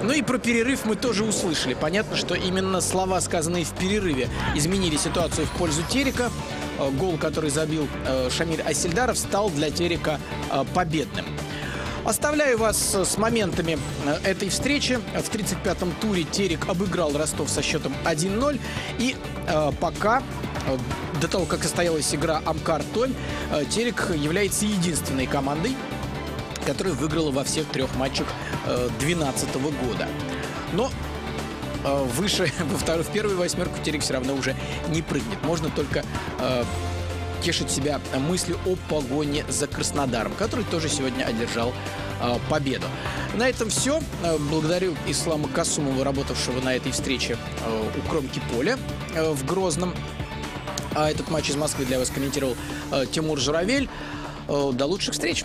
Ну и про перерыв мы тоже услышали. Понятно, что именно слова, сказанные в перерыве, изменили ситуацию в пользу Терека. Гол, который забил Шамиль Айсельдаров, стал для Терека победным. Оставляю вас с моментами этой встречи. В 35-м туре Терек обыграл Ростов со счетом 1-0. И пока, до того, как состоялась игра Амкар-Томь, Терек является единственной командой, которая выиграла во всех трех матчах 2012 года. Но выше, в первую восьмерку Терек все равно уже не прыгнет. Можно только тешить себя мыслью о погоне за Краснодаром, который тоже сегодня одержал победу. На этом все. Благодарю Ислама Касумова, работавшего на этой встрече у кромки поля в Грозном. А этот матч из Москвы для вас комментировал Тимур Журавель. До лучших встреч!